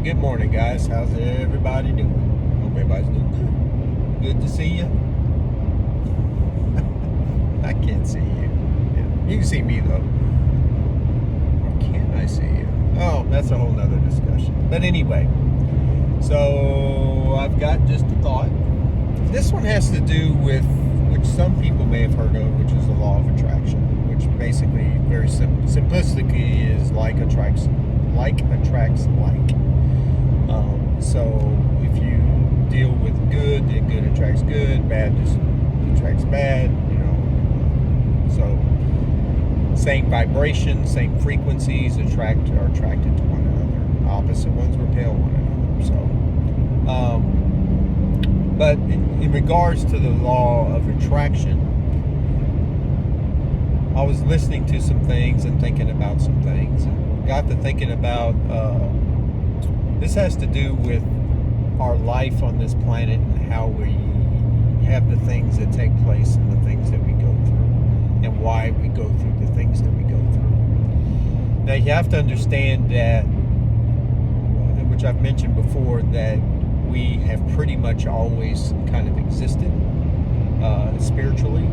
Good morning, guys. How's everybody doing? Hope everybody's doing good. Good to see you. I can't see you. Yeah, you can see me, though. Or can I see you? Oh, that's a whole nother discussion. But anyway, so I've got just a thought. This one has to do with, which some people may have heard of, which is the law of attraction, which basically, very simplistically, is like attracts like. So if you deal with good, then good attracts good, bad just attracts bad, So same vibration, same frequencies are attracted to one another. Opposite ones repel one another. So, but in regards to the law of attraction, I was listening to some things and thinking about some things, and got to thinking about this has to do with our life on this planet and how we have the things that take place and the things that we go through and why we go through the things that we go through. Now, you have to understand that, which I've mentioned before, that we have pretty much always kind of existed spiritually.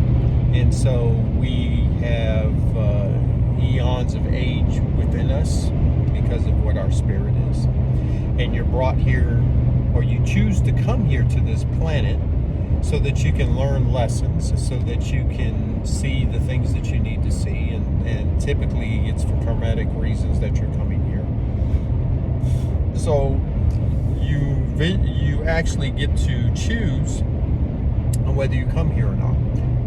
And so we have eons of age within us because of what our spirit is. And you're brought here, or you choose to come here to this planet so that you can learn lessons, so that you can see the things that you need to see. And typically it's for karmatic reasons that you're coming here. So you actually get to choose whether you come here or not.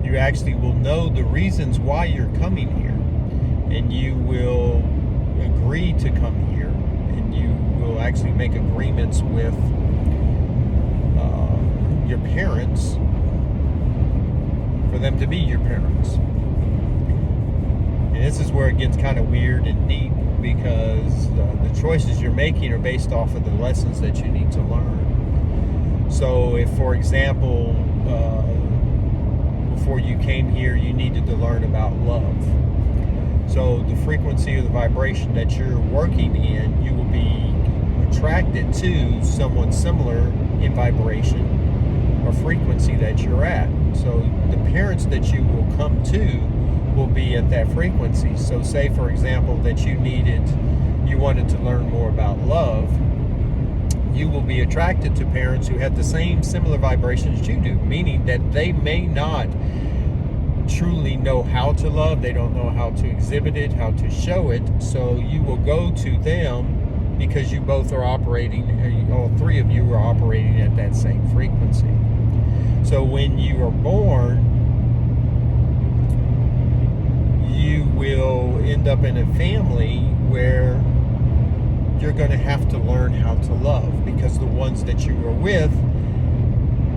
You actually will know the reasons why you're coming here, and you will agree to come here, and you will actually make agreements with your parents for them to be your parents. And this is where it gets kind of weird and deep, because the choices you're making are based off of the lessons that you need to learn. So if, for example, before you came here, you needed to learn about love. So the frequency or the vibration that you're working in, you will be attracted to someone similar in vibration or frequency that you're at. So the parents that you will come to will be at that frequency. So say, for example, that you wanted to learn more about love, you will be attracted to parents who have the same similar vibrations you do, meaning that they may not truly know how to love, they don't know how to exhibit it, how to show it, so you will go to them because you both are operating, all three of you are operating at that same frequency. So when you are born, you will end up in a family where you're going to have to learn how to love, because the ones that you are with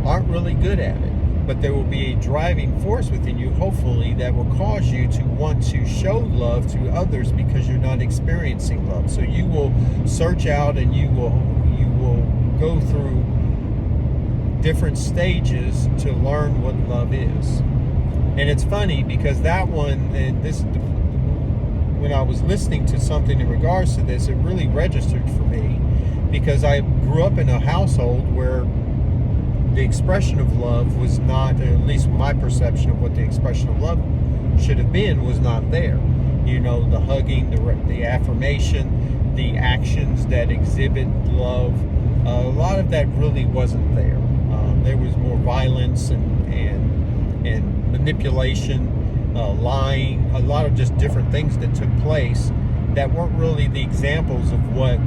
aren't really good at it. But there will be a driving force within you, hopefully, that will cause you to want to show love to others because you're not experiencing love. So you will search out, and you will go through different stages to learn what love is. And it's funny because that one, and this, when I was listening to something in regards to this, it really registered for me, because I grew up in a household where the expression of love was not, at least my perception of what the expression of love should have been, was not there. The hugging, the affirmation, the actions that exhibit love, a lot of that really wasn't there. There was more violence and manipulation, lying, a lot of just different things that took place that weren't really the examples of what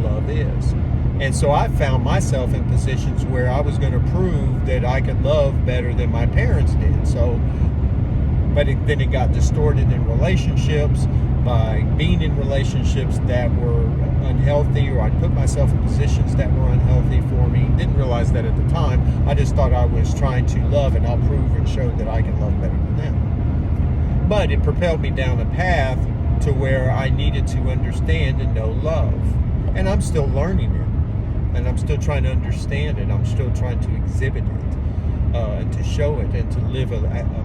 love is. And so I found myself in positions where I was going to prove that I could love better than my parents did. So, but then it got distorted in relationships by being in relationships that were unhealthy, or I'd put myself in positions that were unhealthy for me. Didn't realize that at the time. I just thought I was trying to love, and I'll prove and show that I can love better than them. But it propelled me down a path to where I needed to understand and know love. And I'm still learning it. And I'm still trying to understand it. I'm still trying to exhibit it, and to show it, and to live a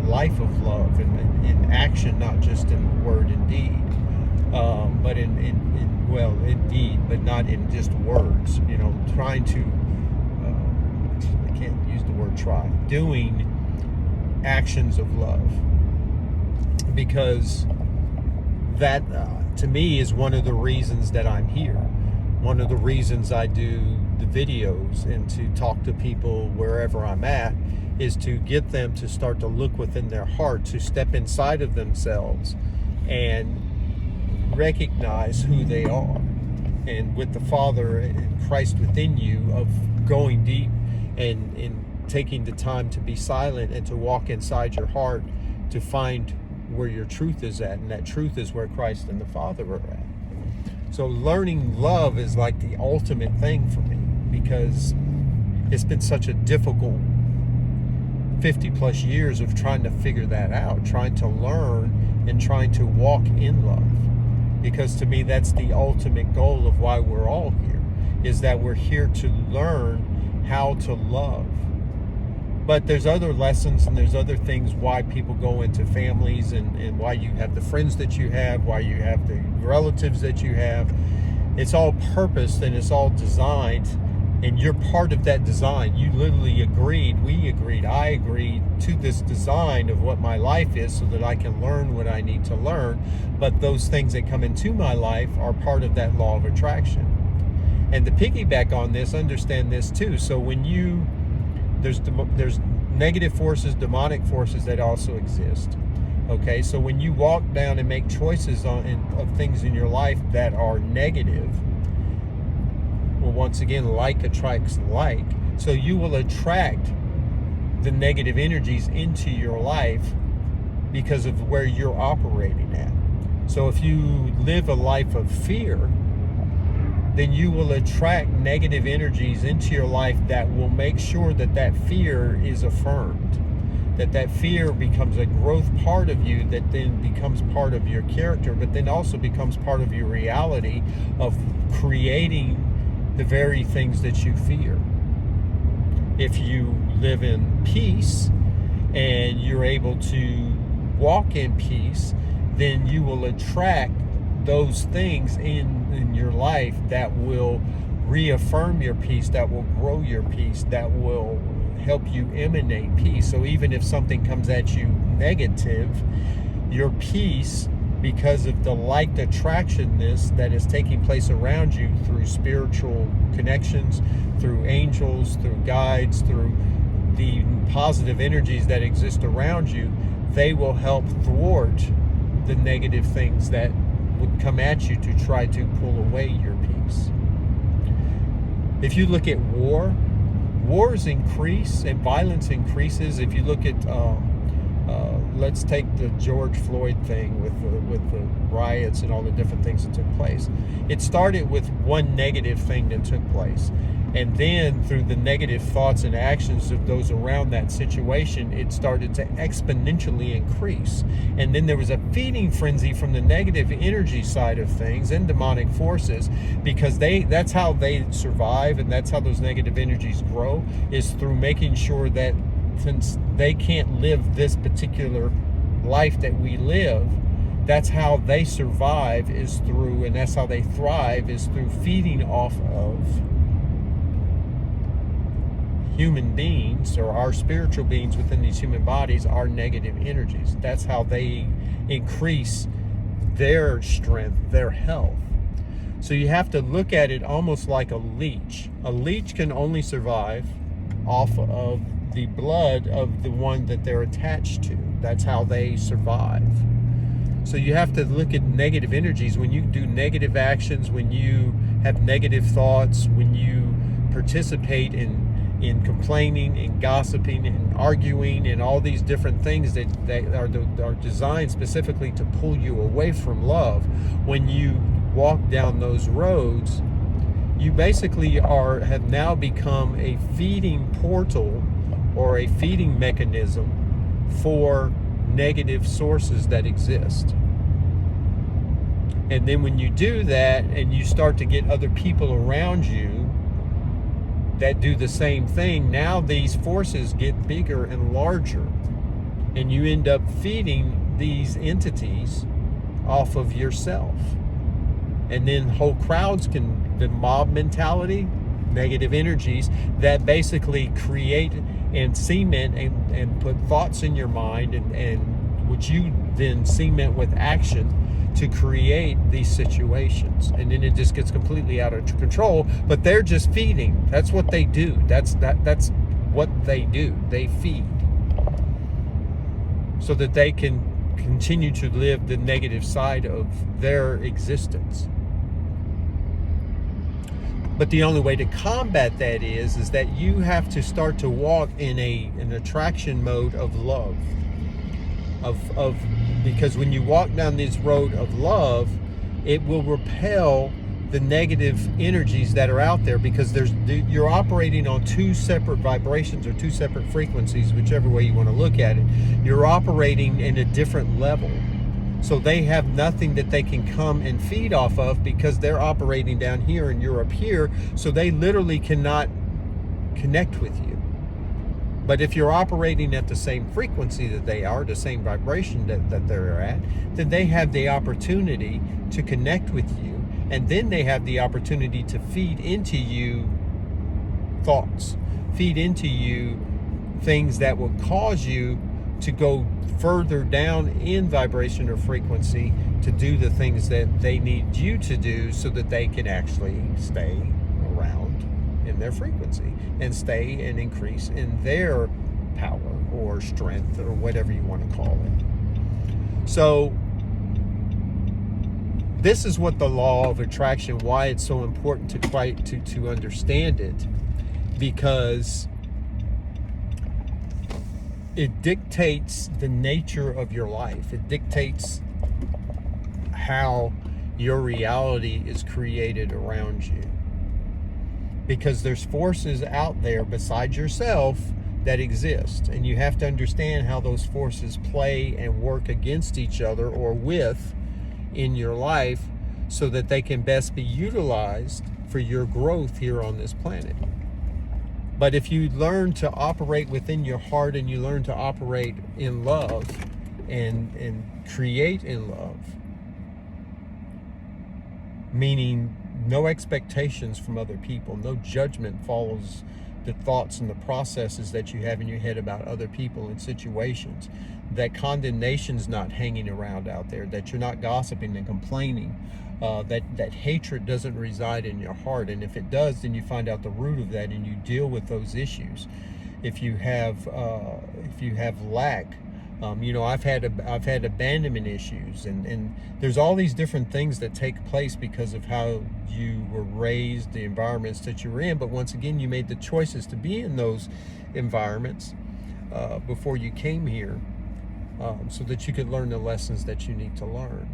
life of love in action, not just in word and deed, but in well, indeed, but not in just words. Trying to, I can't use the word try, doing actions of love. Because that, to me, is one of the reasons that I'm here. One of the reasons I do the videos and to talk to people wherever I'm at is to get them to start to look within their heart, to step inside of themselves and recognize who they are. And with the Father and Christ within you, of going deep and taking the time to be silent and to walk inside your heart to find where your truth is at. And that truth is where Christ and the Father are at. So learning love is like the ultimate thing for me, because it's been such a difficult 50 plus years of trying to figure that out, trying to learn and trying to walk in love. Because to me, that's the ultimate goal of why we're all here, is that we're here to learn how to love. But there's other lessons and there's other things why people go into families and why you have the friends that you have, why you have the relatives that you have. It's all purposed and it's all designed, and you're part of that design. You literally I agreed to this design of what my life is so that I can learn what I need to learn. But those things that come into my life are part of that law of attraction. And to piggyback on this, understand this too. So when there's negative forces, demonic forces that also exist. Okay, so when you walk down and make choices of things in your life that are negative, well, once again, like attracts like. So you will attract the negative energies into your life because of where you're operating at. So if you live a life of fear, then you will attract negative energies into your life that will make sure that that fear is affirmed, that fear becomes a growth part of you, that then becomes part of your character, but then also becomes part of your reality of creating the very things that you fear. If you live in peace and you're able to walk in peace, then you will attract those things in your life that will reaffirm your peace, that will grow your peace, that will help you emanate peace. So even if something comes at you negative, your peace, because of the like attractionness that is taking place around you through spiritual connections, through angels, through guides, through the positive energies that exist around you, they will help thwart the negative things that would come at you to try to pull away your peace. If you look at wars increase and violence increases. If you look at let's take the George Floyd thing with the riots and all the different things that took place. It started with one negative thing that took place, and then through the negative thoughts and actions of those around that situation, it started to exponentially increase. And then there was a feeding frenzy from the negative energy side of things and demonic forces, because that's how they survive, and that's how those negative energies grow, is through making sure that since they can't live this particular life that we live, that's how they survive, is through, and that's how they thrive, is through feeding off of human beings, or our spiritual beings within these human bodies, our negative energies. That's how they increase their strength, their health. So you have to look at it almost like a leech. A leech can only survive off of the blood of the one that they're attached to. That's how they survive. So you have to look at negative energies. When you do negative actions, when you have negative thoughts, when you participate in complaining and gossiping and arguing and all these different things that are designed specifically to pull you away from love, when you walk down those roads, you basically have now become a feeding portal or a feeding mechanism for negative sources that exist. And then when you do that and you start to get other people around you that do the same thing, now these forces get bigger and larger, and you end up feeding these entities off of yourself. And then whole crowds the mob mentality, negative energies that basically create and cement and put thoughts in your mind, and which you then cement with action to create these situations. And then it just gets completely out of control, but they're just feeding. That's what they do. That's what they do. They feed so that they can continue to live the negative side of their existence. But the only way to combat that is that you have to start to walk in an attraction mode of love. Because when you walk down this road of love, it will repel the negative energies that are out there, because you're operating on two separate vibrations or two separate frequencies, whichever way you want to look at it. You're operating in a different level. So they have nothing that they can come and feed off of, because they're operating down here and you're up here. So they literally cannot connect with you. But if you're operating at the same frequency that they are, the same vibration that they're at, then they have the opportunity to connect with you. And then they have the opportunity to feed into you thoughts, feed into you things that will cause you to go further down in vibration or frequency to do the things that they need you to do, so that they can actually stay around in their frequency and stay and increase in their power or strength or whatever you want to call it. So this is what the law of attraction, why it's so important to understand it, because it dictates the nature of your life. It dictates how your reality is created around you. Because there's forces out there besides yourself that exist, and you have to understand how those forces play and work against each other or with in your life, so that they can best be utilized for your growth here on this planet. But if you learn to operate within your heart, and you learn to operate in love and create in love, meaning no expectations from other people, no judgment follows the thoughts and the processes that you have in your head about other people and situations, that condemnation's not hanging around out there, that you're not gossiping and complaining, that hatred doesn't reside in your heart. And if it does, then you find out the root of that and you deal with those issues. If you have lack, I've had abandonment issues, and there's all these different things that take place because of how you were raised, the environments that you were in. But once again, you made the choices to be in those environments before you came here, so that you could learn the lessons that you need to learn.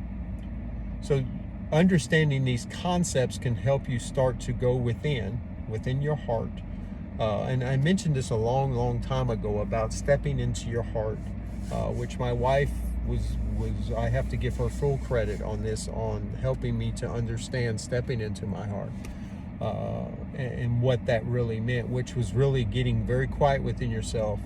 So understanding these concepts can help you start to go within your heart. And I mentioned this a long time ago about stepping into your heart, which my wife was I have to give her full credit on this, on helping me to understand stepping into my heart, and what that really meant, which was really getting very quiet within yourself.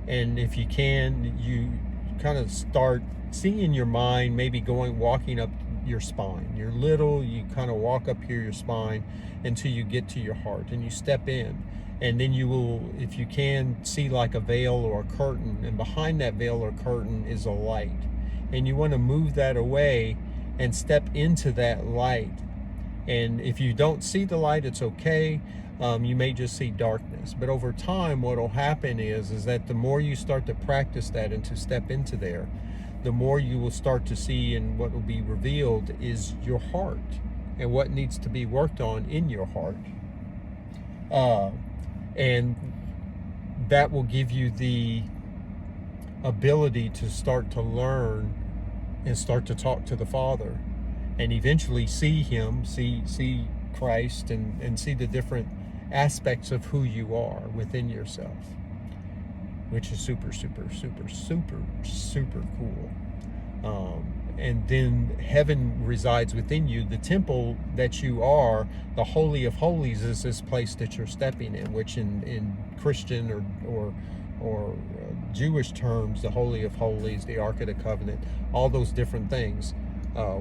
And if you can, you kind of start seeing your mind maybe walking up your spine. You kind of walk up here your spine until you get to your heart, and you step in. And then you will, if you can, see like a veil or a curtain, and behind that veil or curtain is a light. And you want to move that away and step into that light. And if you don't see the light, it's okay. You may just see darkness. But over time, what will happen is that the more you start to practice that and to step into there, the more you will start to see, and what will be revealed is your heart and what needs to be worked on in your heart. And that will give you the ability to start to learn and start to talk to the Father, and eventually see Him, see Christ, and see the different aspects of who you are within yourself, which is super cool. And then heaven resides within you. The temple that you are, the Holy of Holies, is this place that you're stepping in, which in Christian or Jewish terms, the Holy of Holies, the Ark of the Covenant, all those different things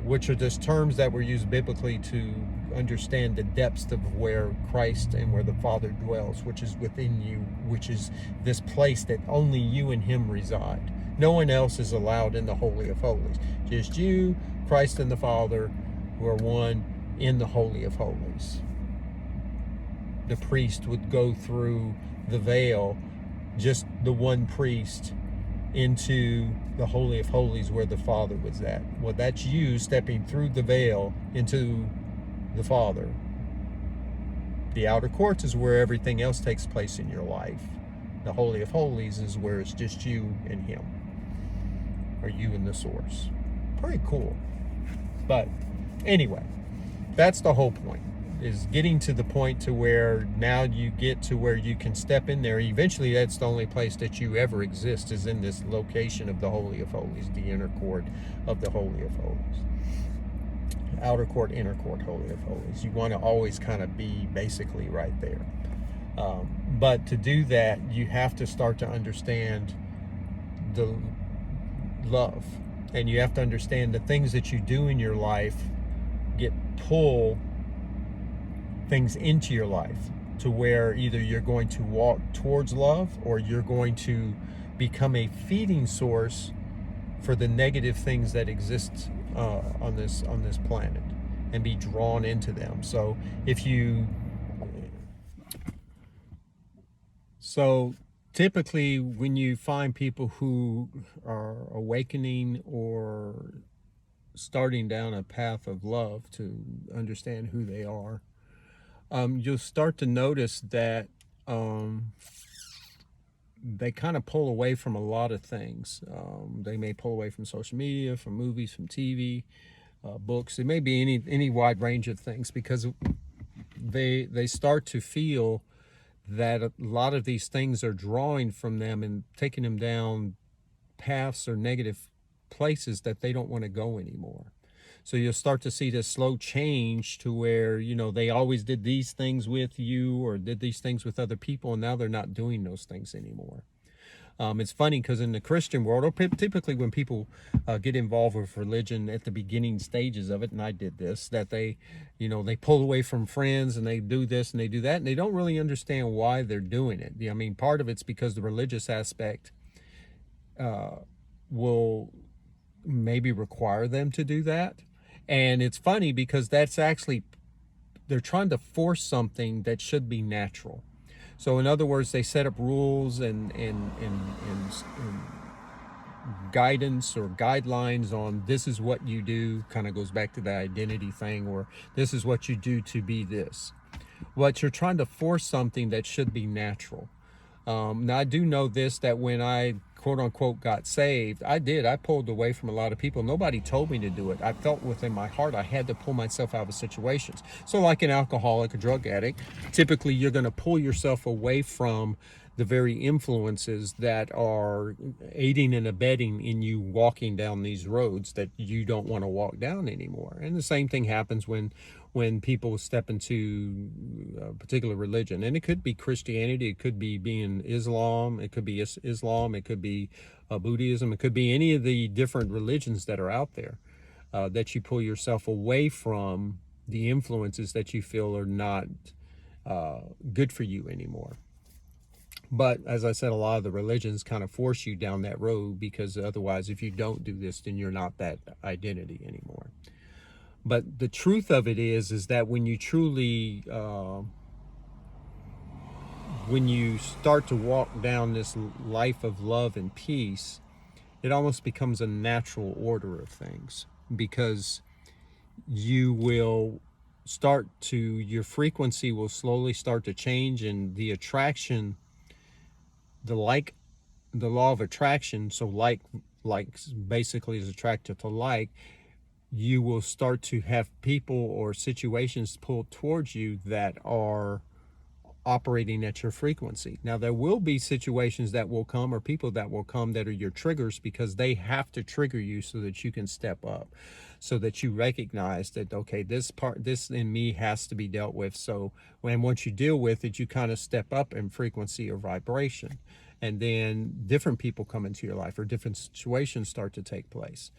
which are just terms that were used biblically to understand the depths of where Christ and where the Father dwells, which is within you, which is this place that only you and Him reside. No one else is allowed in the Holy of Holies. Just you, Christ, and the Father, who are one in the Holy of Holies. The priest would go through the veil, just the one priest, into the Holy of Holies where the Father was at. Well, that's you stepping through the veil into the Father. The outer courts is where everything else takes place in your life. The Holy of Holies is where it's just you and Him, or you and the source. Pretty cool. But anyway, that's the whole point, is getting to the point to where now you get to where you can step in there. Eventually, that's the only place that you ever exist, is in this location of the Holy of Holies, the inner court of the Holy of Holies. Outer court, inner court, Holy of Holies. You want to always kind of be basically right there. But to do that, you have to start to understand the love. And you have to understand the things that you do in your life pull things into your life to where either you're going to walk towards love, or you're going to become a feeding source for the negative things that exist on this planet, and be drawn into them. So typically when you find people who are awakening or starting down a path of love to understand who they are, you'll start to notice that they kind of pull away from a lot of things. They may pull away from social media, from movies, from TV, books. It may be any wide range of things, because they start to feel that a lot of these things are drawing from them and taking them down paths or negative places that they don't want to go anymore. So you'll start to see this slow change to where, they always did these things with you or did these things with other people, and now they're not doing those things anymore. It's funny because in the Christian world, or typically when people get involved with religion at the beginning stages of it, and I did this, that they pull away from friends and they do this and they do that, and they don't really understand why they're doing it. I mean, part of it's because the religious aspect will maybe require them to do that. And it's funny because that's actually, they're trying to force something that should be natural. So in other words, they set up rules and guidance or guidelines on this is what you do, kind of goes back to the identity thing, or this is what you do to be this. But you're trying to force something that should be natural. Now I do know this, that when I quote unquote got saved, I pulled away from a lot of people. Nobody told me to do it. I felt within my heart I had to pull myself out of situations. So like an alcoholic, a drug addict, typically you're going to pull yourself away from the very influences that are aiding and abetting in you walking down these roads that you don't want to walk down anymore. And the same thing happens when people step into a particular religion. And it could be Christianity, it could be being Islam, it could be Islam, it could be Buddhism, it could be any of the different religions that are out there, that you pull yourself away from the influences that you feel are not good for you anymore. But as I said, a lot of the religions kind of force you down that road, because otherwise, if you don't do this, then you're not that identity anymore. But the truth of it is that when you truly, when you start to walk down this life of love and peace, it almost becomes a natural order of things, because you will your frequency will slowly start to change, and the attraction, the law of attraction, so like basically is attracted to like, you will start to have people or situations pulled towards you that are operating at your frequency. Now, there will be situations that will come, or people that will come, that are your triggers, because they have to trigger you so that you can step up, so that you recognize that, okay, this in me has to be dealt with. So once you deal with it, you kind of step up in frequency or vibration, and then different people come into your life, or different situations start to take place.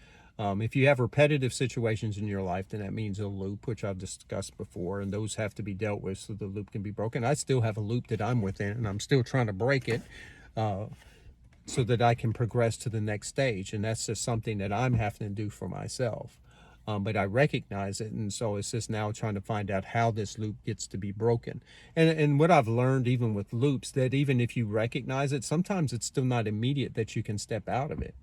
If you have repetitive situations in your life, then that means a loop, which I've discussed before, and those have to be dealt with so the loop can be broken. I still have a loop that I'm within, and I'm still trying to break it so that I can progress to the next stage. And that's just something that I'm having to do for myself. But I recognize it, and so it's just now trying to find out how this loop gets to be broken. And what I've learned, even with loops, that even if you recognize it, sometimes it's still not immediate that you can step out of it,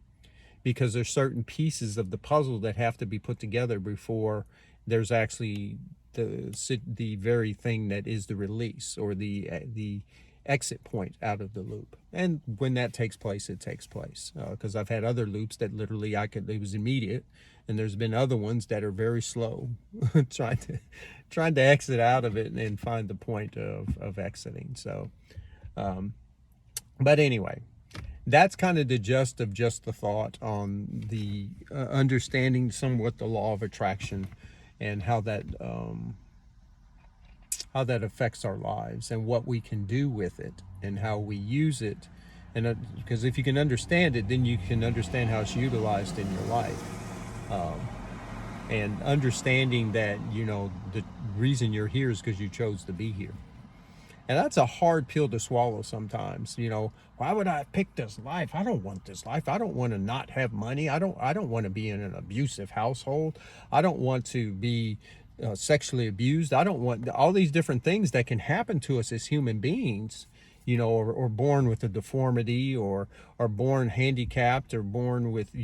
because there's certain pieces of the puzzle that have to be put together before there's actually the very thing that is the release, or the exit point out of the loop. And when that takes place, it takes place, because I've had other loops that literally it was immediate, and there's been other ones that are very slow trying to exit out of it and find the point of exiting. So but anyway, that's kind of the gist of just the thought on the understanding somewhat the law of attraction, and how that affects our lives and what we can do with it and how we use it. And because if you can understand it, then you can understand how it's utilized in your life. And understanding that, the reason you're here is because you chose to be here. And that's a hard pill to swallow sometimes. Why would I pick this life? I don't want this life. I don't want to not have money. I don't want to be in an abusive household. I don't want to be sexually abused. I don't want all these different things that can happen to us as human beings, or born with a deformity, or born handicapped, or born with,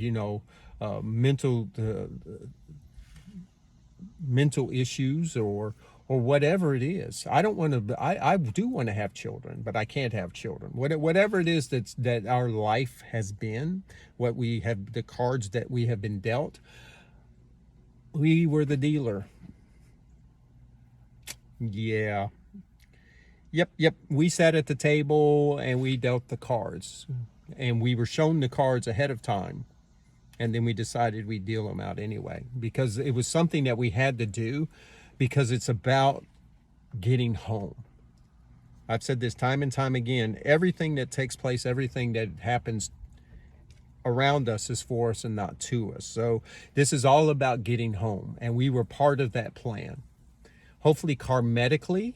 mental issues, or whatever it is. I don't want to. I do want to have children, but I can't have children. Whatever it is that our life has been, what we have, the cards that we have been dealt, we were the dealer. Yeah. Yep. We sat at the table and we dealt the cards, and we were shown the cards ahead of time. And then we decided we'd deal them out anyway, because it was something that we had to do, because it's about getting home. I've said this time and time again. Everything that takes place, everything that happens around us is for us and not to us. So this is all about getting home, and we were part of that plan. Hopefully, karmatically,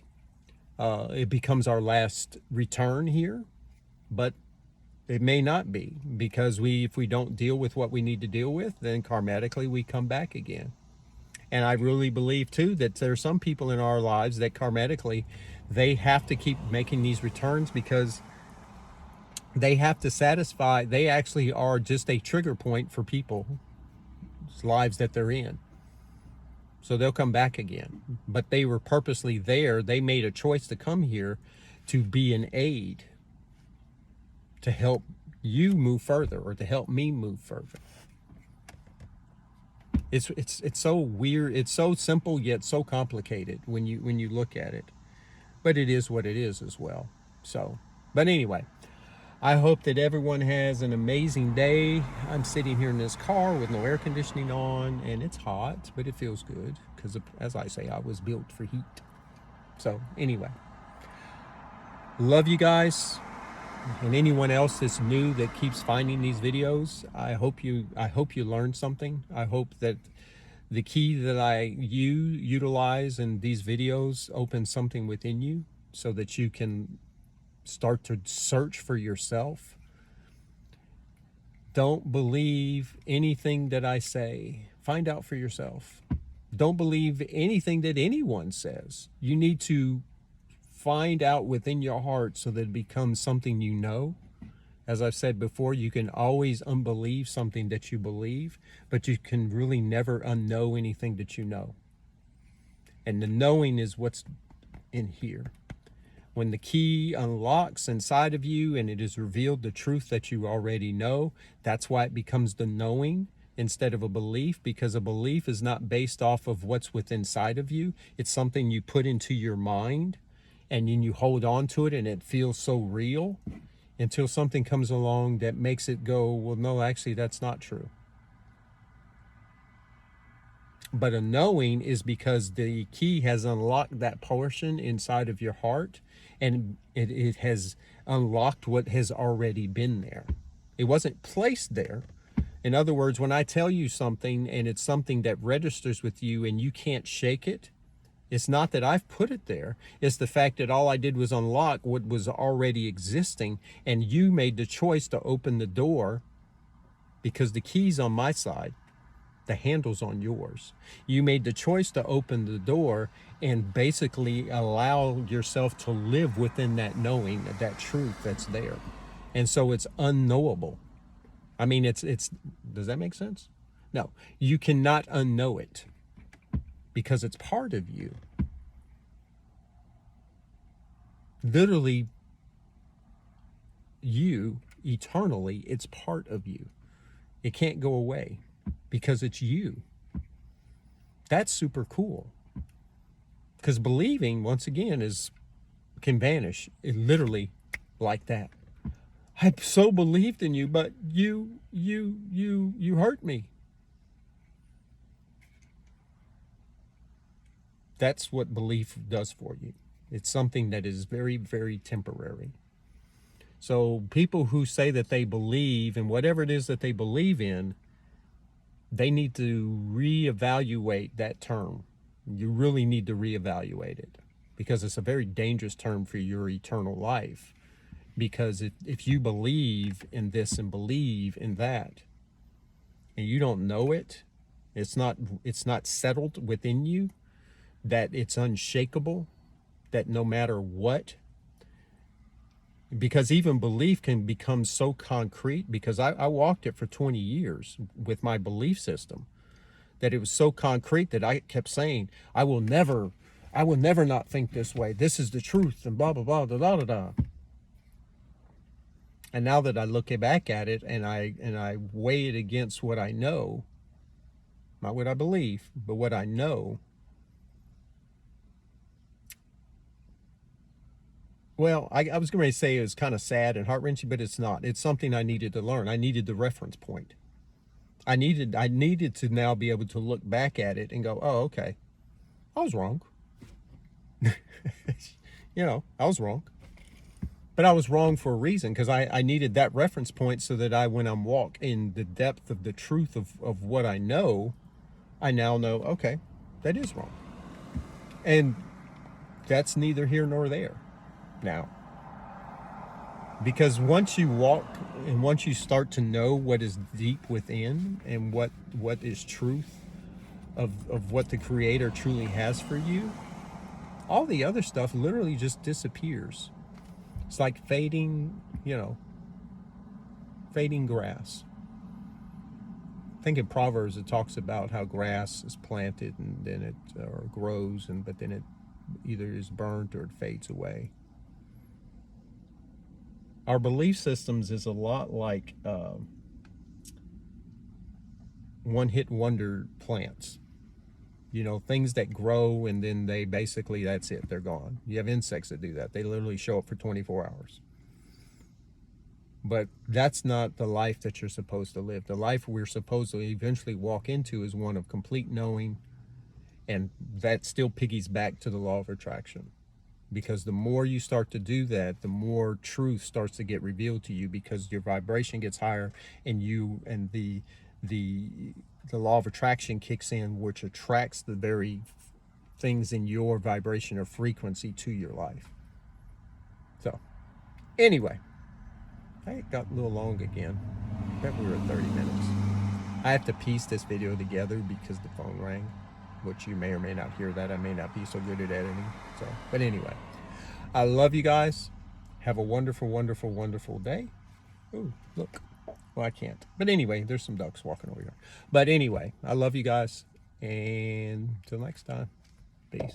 it becomes our last return here, but it may not be, because if we don't deal with what we need to deal with, then karmatically we come back again. And I really believe too that there are some people in our lives that karmatically they have to keep making these returns, because they have to satisfy, they actually are just a trigger point for people's lives that they're in. So they'll come back again, but they were purposely there. They made a choice to come here to be an aid, to help you move further, or to help me move further. It's so weird. It's so simple yet so complicated when you look at it, but it is what it is as well. So, but anyway, I hope that everyone has an amazing day. I'm sitting here in this car with no air conditioning on, and it's hot, but it feels good because, as I say, I was built for heat. So anyway, love you guys. And anyone else that's new that keeps finding these videos, I hope you learned something. I hope that the key that I utilize in these videos opens something within you, so that you can start to search for yourself. Don't believe anything that I say. Find out for yourself. Don't believe anything that anyone says. You need to find out within your heart, so that it becomes something you know. As I've said before, you can always unbelieve something that you believe, but you can really never unknow anything that you know. And the knowing is what's in here. When the key unlocks inside of you and it is revealed the truth that you already know, that's why it becomes the knowing instead of a belief, because a belief is not based off of what's within inside of you. It's something you put into your mind, and then you hold on to it, and it feels so real until something comes along that makes it go, well, no, actually, that's not true. But a knowing is because the key has unlocked that portion inside of your heart, and it has unlocked what has already been there. It wasn't placed there. In other words, when I tell you something and it's something that registers with you and you can't shake it, it's not that I've put it there. It's the fact that all I did was unlock what was already existing, and you made the choice to open the door because the key's on my side, the handle's on yours. You made the choice to open the door and basically allow yourself to live within that knowing, that truth that's there. And so it's unknowable. I mean, it's, does that make sense? No, you cannot unknow it because it's part of you. Literally, you, eternally, it's part of you. It can't go away because it's you. That's super cool. Because believing, once again, can vanish. It literally like that. I so believed in you, but you hurt me. That's what belief does for you. It's something that is very, very temporary. So people who say that they believe in whatever it is that they believe in, they need to reevaluate that term. You really need to reevaluate it because it's a very dangerous term for your eternal life. Because if you believe in this and believe in that, and you don't know it, it's not settled within you, that it's unshakable, that no matter what, because even belief can become so concrete, because I walked it for 20 years with my belief system, that it was so concrete that I kept saying, I will never not think this way. This is the truth, and blah, blah, blah, da, da, da, da. And now that I look back at it and I weigh it against what I know, not what I believe, but what I know, well, I was going to say it was kind of sad and heart-wrenching, but it's not. It's something I needed to learn. I needed the reference point. I needed to now be able to look back at it and go, oh, okay, I was wrong. I was wrong. But I was wrong for a reason, because I needed that reference point so that when I'm walk in the depth of the truth of what I know, I now know, okay, that is wrong. And that's neither here nor there now. Because once you walk and once you start to know what is deep within and what is truth of what the Creator truly has for you, all the other stuff literally just disappears. It's like fading grass. I think in Proverbs it talks about how grass is planted and then it grows, but then it either is burnt or it fades away. Our belief systems is a lot like one-hit wonder plants. Things that grow and then they basically, that's it, they're gone. You have insects that do that. They literally show up for 24 hours. But that's not the life that you're supposed to live. The life we're supposed to eventually walk into is one of complete knowing, and that still piggies back to the law of attraction. Because the more you start to do that, the more truth starts to get revealed to you, because your vibration gets higher and the law of attraction kicks in, which attracts the very things in your vibration or frequency to your life. So anyway, I got a little long again. I bet we were at 30 minutes. I have to piece this video together because the phone rang, which you may or may not hear that. I may not be so good at editing. But anyway, I love you guys. Have a wonderful, wonderful, wonderful day. Ooh, look. Well, I can't. But anyway, there's some ducks walking over here. But anyway, I love you guys. And until next time, peace.